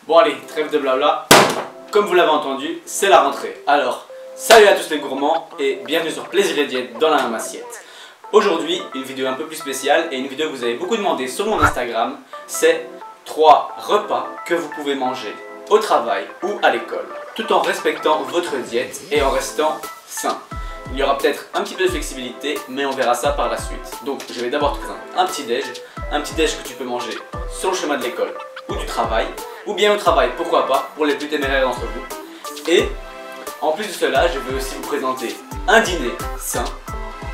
Bon allez, trêve de blabla. Comme vous l'avez entendu, c'est la rentrée. Alors, salut à tous les gourmands et bienvenue sur Plaisir et Diète dans la même assiette. Aujourd'hui, une vidéo un peu plus spéciale et une vidéo que vous avez beaucoup demandé sur mon Instagram. C'est 3 repas que vous pouvez manger au travail ou à l'école, tout en respectant votre diète et en restant sain. Il y aura peut-être un petit peu de flexibilité, mais on verra ça par la suite. Donc je vais d'abord te présenter un petit déj que tu peux manger sur le chemin de l'école ou du travail, ou bien au travail, pourquoi pas, pour les plus téméraires d'entre vous. Et en plus de cela, je vais aussi vous présenter un dîner sain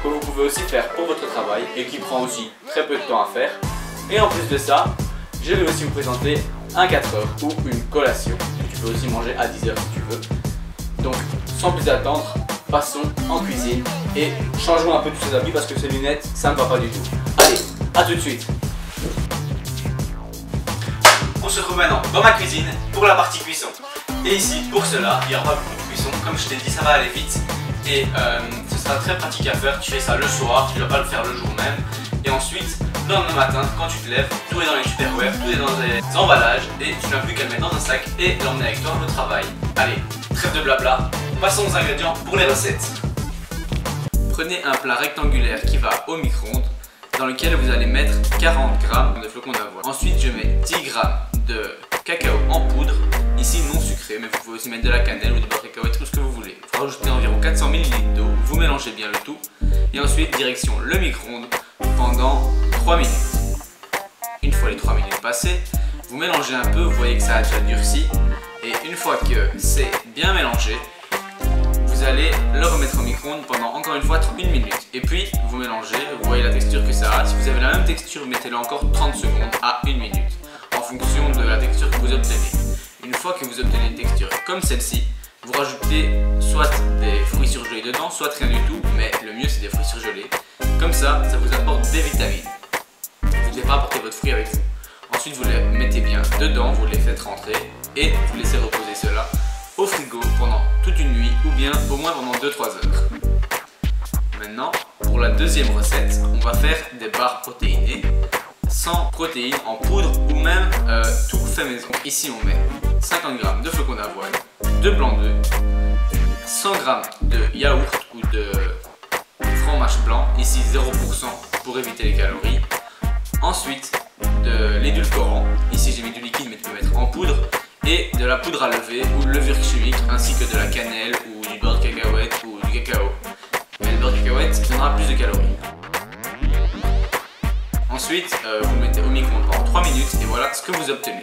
que vous pouvez aussi faire pour votre travail et qui prend aussi très peu de temps à faire. Et en plus de ça, je vais aussi vous présenter un 4 heures ou une collation que tu peux aussi manger à 10 heures si tu veux. Donc sans plus attendre, passons en cuisine et changeons un peu tous ces habits parce que ces lunettes, ça ne va pas du tout. Allez, à tout de suite. On se retrouve maintenant dans ma cuisine pour la partie cuisson. Et ici, pour cela, il y aura pas beaucoup de cuisson. Comme je t'ai dit, ça va aller vite. Et ce sera très pratique à faire. Tu fais ça le soir, tu ne vas pas le faire le jour même. Et ensuite, le lendemain matin, quand tu te lèves, tout est dans les tupperwares, tout est dans des emballages. Et tu n'as plus qu'à le mettre dans un sac et l'emmener avec toi au travail. Allez, trêve de blabla. Passons aux ingrédients pour les recettes. Prenez un plat rectangulaire qui va au micro-ondes, dans lequel vous allez mettre 40 g de flocons d'avoine. Ensuite, je mets 10 g de cacao en poudre, ici non sucré, mais vous pouvez aussi mettre de la cannelle ou du beurre de cacahuète, tout ce que vous voulez. Vous rajoutez environ 400 ml d'eau, vous mélangez bien le tout, et ensuite direction le micro-ondes pendant 3 minutes. Une fois les 3 minutes passées, vous mélangez un peu, vous voyez que ça a déjà durci, et une fois que c'est bien mélangé, vous allez le remettre au micro-ondes pendant encore une fois 1 minute. Et puis vous mélangez, vous voyez la texture que ça a. Si vous avez la même texture, mettez-le encore 30 secondes à 1 minute en fonction de la texture que vous obtenez. Une fois que vous obtenez une texture comme celle-ci, vous rajoutez soit des fruits surgelés dedans, soit rien du tout, mais le mieux c'est des fruits surgelés. Comme ça vous apporte des vitamines. Vous ne devez pas apporter votre fruit avec vous. Ensuite vous les mettez bien dedans, vous les faites rentrer et vous laissez reposer cela au frigo pendant toute une nuit ou bien au moins pendant 2-3 heures. Maintenant, pour la deuxième recette, on va faire des barres protéinées sans protéines en poudre ou même tout fait maison. Ici on met 50 g de flocons d'avoine, 2 blancs d'œufs, 100 g de yaourt ou de fromage blanc, ici 0% pour éviter les calories. Ensuite, de l'édulcorant, ici j'ai mis du liquide mais tu peux mettre en poudre, et de la poudre à lever ou de levure chimique ainsi que de la cannelle ou du beurre de cacahuète ou du cacao. Mais le beurre de cacahuète donnera plus de calories. Ensuite, vous le mettez au micro-ondes pendant 3 minutes et voilà ce que vous obtenez.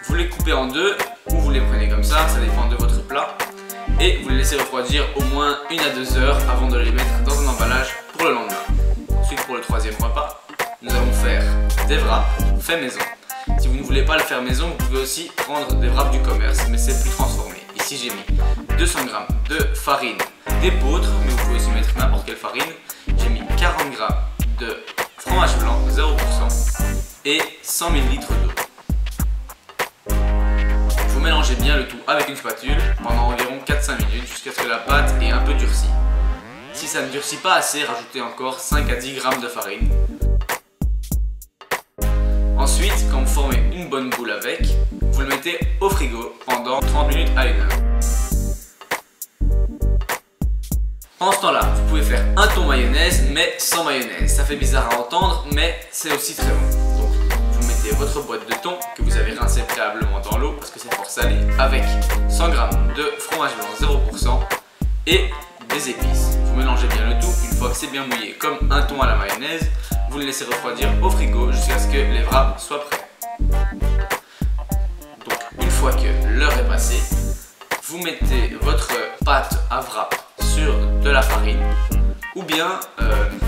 Vous les coupez en deux ou vous les prenez comme ça dépend de votre plat. Et vous les laissez refroidir au moins 1 à 2 heures avant de les mettre dans un emballage pour le lendemain. Ensuite, pour le troisième repas, nous allons faire des wraps faits maison. Si vous ne voulez pas le faire maison, vous pouvez aussi prendre des wraps du commerce, mais c'est plus transformé. Ici j'ai mis 200 g de farine d'épeautre, mais vous pouvez aussi mettre n'importe quelle farine. J'ai mis 40 g de fromage blanc 0% et 100 ml d'eau. Vous mélangez bien le tout avec une spatule pendant environ 4-5 minutes jusqu'à ce que la pâte ait un peu durci. Si ça ne durcit pas assez, rajoutez encore 5 à 10 g de farine. Ensuite, quand vous formez une bonne boule avec, vous le mettez au frigo pendant 30 minutes à 1 heure. Pendant ce temps-là, vous pouvez faire un thon mayonnaise, mais sans mayonnaise. Ça fait bizarre à entendre, mais c'est aussi très bon. Donc, vous mettez votre boîte de thon que vous avez rincé préalablement dans l'eau parce que c'est fort salé, avec 100 g de fromage blanc 0% et des épices. Vous mélangez bien le tout. Une fois que c'est bien mouillé, comme un thon à la mayonnaise, vous le laissez refroidir au frigo jusqu'à ce que les wraps soient prêts. Donc une fois que l'heure est passée, vous mettez votre pâte à wrap sur de la farine. Ou bien,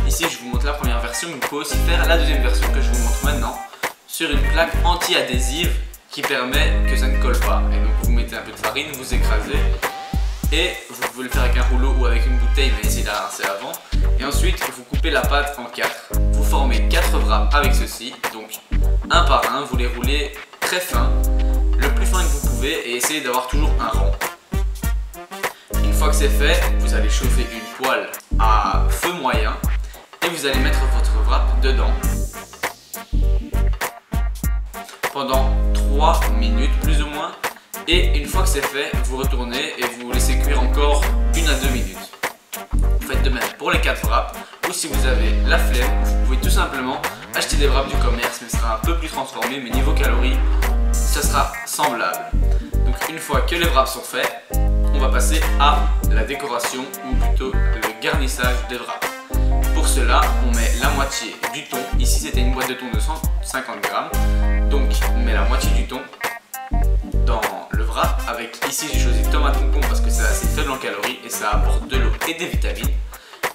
ici je vous montre la première version, mais vous pouvez aussi faire la deuxième version que je vous montre maintenant sur une plaque anti-adhésive qui permet que ça ne colle pas. Et donc vous mettez un peu de farine, vous écrasez et vous pouvez le faire avec un rouleau ou avec une bouteille, mais essayez de la rincer avant. Et ensuite vous coupez la pâte en 4. Vous formez 4 wraps avec ceci, donc un par un, vous les roulez très fin, le plus fin que vous pouvez et essayez d'avoir toujours un rond. Une fois que c'est fait, vous allez chauffer une poêle à feu moyen et vous allez mettre votre wrap dedans pendant 3 minutes plus ou moins. Et une fois que c'est fait, vous retournez et vous laissez cuire encore 1 à 2 minutes. Vous faites de même pour les 4 wraps. Ou si vous avez la flemme, vous pouvez tout simplement acheter des wraps du commerce, mais ce sera un peu plus transformé, mais niveau calories, ce sera semblable. Donc une fois que les wraps sont faits, on va passer à la décoration ou plutôt le garnissage des wraps. Pour cela, on met la moitié du thon. Ici c'était une boîte de thon de 150 grammes. Donc on met la moitié du thon dans le wrap avec, ici j'ai choisi tomate concombre parce que c'est assez faible en calories et ça apporte de l'eau et des vitamines.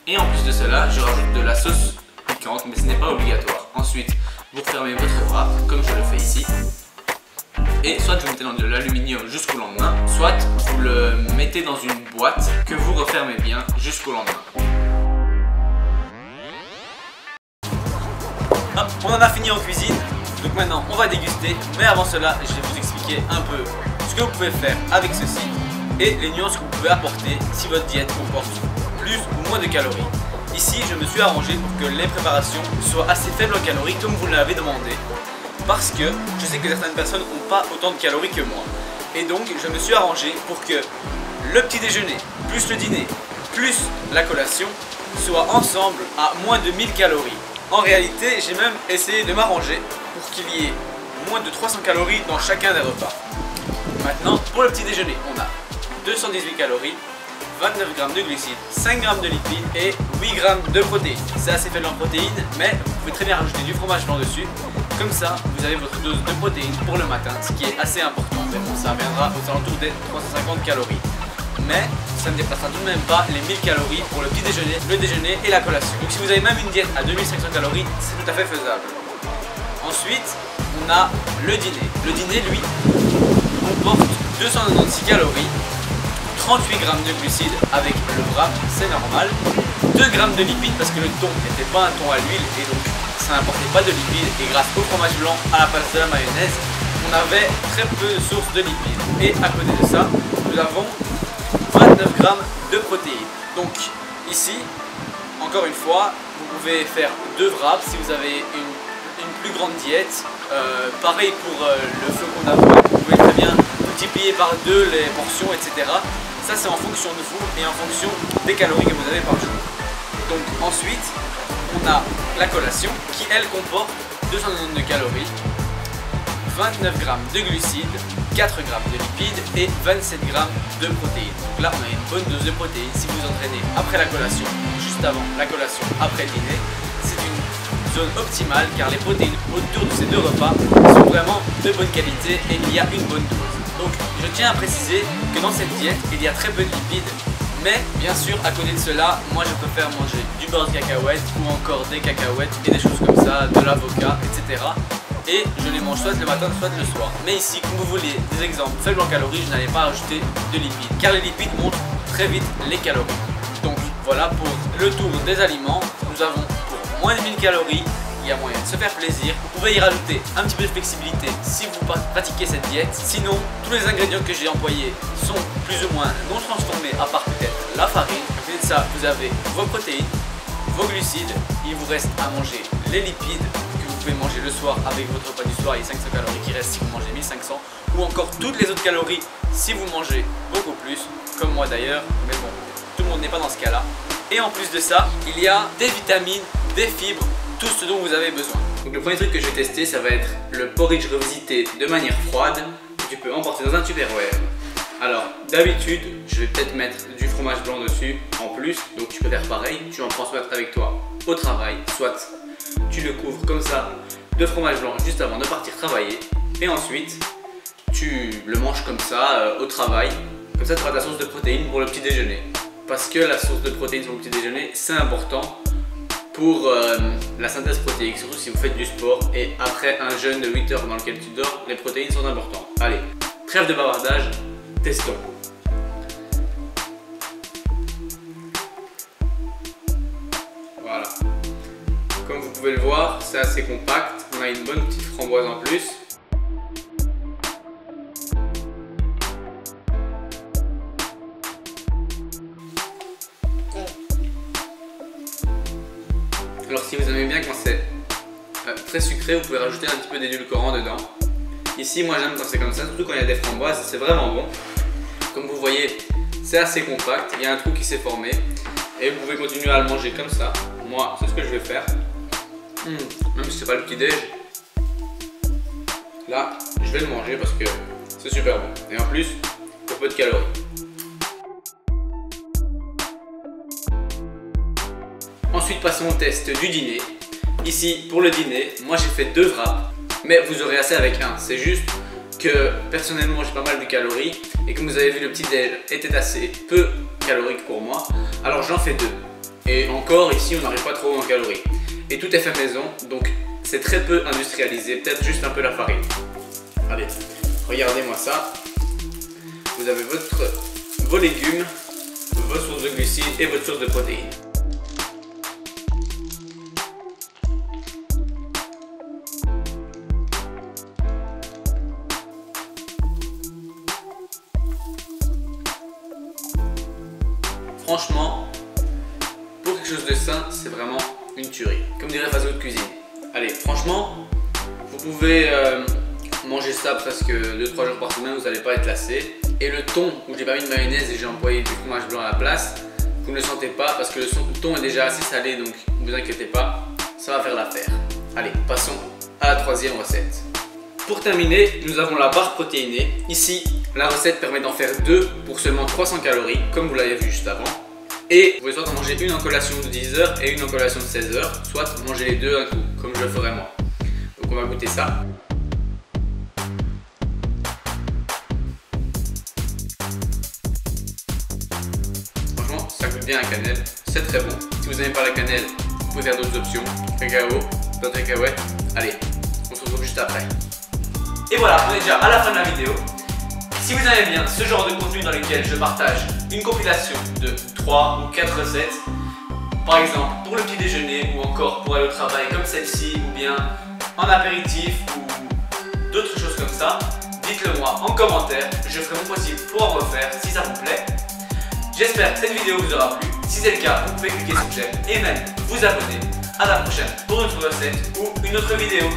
Et en plus de cela, je rajoute de la sauce piquante, mais ce n'est pas obligatoire. Ensuite, vous refermez votre wrap comme je le fais ici. Et soit vous mettez dans de l'aluminium jusqu'au lendemain, soit vous le mettez dans une boîte que vous refermez bien jusqu'au lendemain. Hop, on en a fini en cuisine, donc maintenant on va déguster. Mais avant cela, je vais vous expliquer un peu ce que vous pouvez faire avec ceci et les nuances que vous pouvez apporter si votre diète comporte plus ou moins de calories. Ici, je me suis arrangé pour que les préparations soient assez faibles en calories comme vous l'avez demandé. Parce que je sais que certaines personnes n'ont pas autant de calories que moi. Et donc, je me suis arrangé pour que le petit déjeuner, plus le dîner, plus la collation, soient ensemble à moins de 1000 calories. En réalité, j'ai même essayé de m'arranger pour qu'il y ait moins de 300 calories dans chacun des repas. Maintenant, pour le petit déjeuner, on a 218 calories, 29 g de glucides, 5 g de lipides et 8 g de protéines. C'est assez faible en protéines, mais vous pouvez très bien rajouter du fromage blanc dessus. Comme ça, vous avez votre dose de protéines pour le matin, ce qui est assez important. Mais bon, ça reviendra aux alentours des 350 calories. Mais ça ne dépassera tout de même pas les 1000 calories pour le petit déjeuner, le déjeuner et la collation. Donc si vous avez même une diète à 2500 calories, c'est tout à fait faisable. Ensuite, on a le dîner. Le dîner, lui, comporte 296 calories, 38 g de glucides avec le wrap, c'est normal, 2 g de lipides parce que le thon n'était pas un thon à l'huile et donc ça n'apportait pas de lipides, et grâce au fromage blanc à la place de la mayonnaise, on avait très peu de sources de lipides. Et à côté de ça, nous avons 29 g de protéines. Donc ici, encore une fois, vous pouvez faire 2 wraps si vous avez une plus grande diète. Pareil pour le flocon d'avoine, vous pouvez très bien multiplier par 2 les portions, etc. Ça c'est en fonction de vous et en fonction des calories que vous avez par jour. Donc ensuite, on a la collation qui elle comporte 292 calories, 29 g de glucides, 4 g de lipides et 27 g de protéines. Donc là on a une bonne dose de protéines si vous entraînez après la collation, juste avant la collation, après le dîner. C'est une zone optimale car les protéines autour de ces deux repas sont vraiment de bonne qualité et il y a une bonne dose. Donc je tiens à préciser que dans cette diète il y a très peu de lipides. Mais bien sûr, à côté de cela, moi je préfère manger du beurre de cacahuète ou encore des cacahuètes et des choses comme ça, de l'avocat, etc. Et je les mange soit le matin, soit le soir. Mais ici, comme vous voulez des exemples faibles en calories, je n'allais pas rajouter de lipides, car les lipides montrent très vite les calories. Donc voilà pour le tour des aliments. Nous avons pour moins de 1000 calories, il y a moyen de se faire plaisir. Vous pouvez y rajouter un petit peu de flexibilité si vous pratiquez cette diète. Sinon, tous les ingrédients que j'ai employés sont plus ou moins non transformés, à part peut-être la farine. À côté de ça, vous avez vos protéines, vos glucides. Il vous reste à manger les lipides que vous pouvez manger le soir avec votre repas du soir. Il y a 500 calories qui restent si vous mangez 1500. Ou encore toutes les autres calories si vous mangez beaucoup plus, comme moi d'ailleurs. Mais bon, tout le monde n'est pas dans ce cas-là. Et en plus de ça, il y a des vitamines, des fibres, tout ce dont vous avez besoin. Donc le premier truc que je vais tester, ça va être le porridge revisité de manière froide. Tu peux emporter dans un Tupperware. Alors d'habitude, je vais peut-être mettre du fromage blanc dessus en plus. Donc tu peux faire pareil, tu en prends soit avec toi au travail, soit tu le couvres comme ça de fromage blanc juste avant de partir travailler. Et ensuite, tu le manges comme ça au travail. Comme ça tu auras ta source de protéines pour le petit déjeuner. Parce que la source de protéines sur le petit déjeuner, c'est important pour la synthèse protéique, surtout si vous faites du sport et après un jeûne de 8 heures dans lequel tu dors, les protéines sont importantes. Allez, trêve de bavardage, testons. Voilà. Comme vous pouvez le voir, c'est assez compact, on a une bonne petite framboise en plus. Alors si vous aimez bien quand c'est très sucré, vous pouvez rajouter un petit peu d'édulcorant dedans. Ici, moi j'aime quand c'est comme ça, surtout quand il y a des framboises, c'est vraiment bon. Comme vous voyez, c'est assez compact, il y a un trou qui s'est formé. Et vous pouvez continuer à le manger comme ça. Moi, c'est ce que je vais faire. Même si c'est pas le petit déj, là, je vais le manger parce que c'est super bon. Et en plus, pour peu de calories. Ensuite, passons au test du dîner. Ici, pour le dîner, moi j'ai fait 2 wraps. Mais vous aurez assez avec un. C'est juste que personnellement, j'ai pas mal de calories. Et comme vous avez vu, le petit déj était assez peu calorique pour moi. Alors j'en fais 2. Et encore, ici, on n'arrive pas trop en calories. Et tout est fait maison, donc c'est très peu industrialisé. Peut-être juste un peu la farine. Allez, regardez-moi ça. Vous avez vos légumes, vos sources de glucides et votre source de protéines. Franchement, pour quelque chose de sain, c'est vraiment une tuerie. Comme dirait Faso de cuisine. Allez, franchement, vous pouvez manger ça presque 2-3 jours par semaine, vous n'allez pas être lassé. Et le thon, où j'ai pas mis de mayonnaise et j'ai employé du fromage blanc à la place, vous ne le sentez pas parce que le thon est déjà assez salé, donc ne vous inquiétez pas, ça va faire l'affaire. Allez, passons à la 3e recette. Pour terminer, nous avons la barre protéinée. Ici, la recette permet d'en faire 2 pour seulement 300 calories, comme vous l'avez vu juste avant. Et vous pouvez soit en manger une en collation de 10 h et une en collation de 16 h, soit manger les deux d'un coup, comme je le ferai moi. Donc on va goûter ça. Franchement, ça goûte bien la cannelle, c'est très bon. Si vous n'aimez pas la cannelle, vous pouvez faire d'autres options. Cacao, d'autres cacahuètes. Allez, on se retrouve juste après. Et voilà, on est déjà à la fin de la vidéo. Si vous aimez bien ce genre de contenu dans lequel je partage une compilation de 3 ou 4 recettes, par exemple pour le petit déjeuner ou encore pour aller au travail comme celle-ci, ou bien en apéritif ou d'autres choses comme ça, dites-le moi en commentaire, je ferai mon possible pour en refaire si ça vous plaît. J'espère que cette vidéo vous aura plu. Si c'est le cas, vous pouvez cliquer sur j'aime et même vous abonner. À la prochaine pour une autre recette ou une autre vidéo.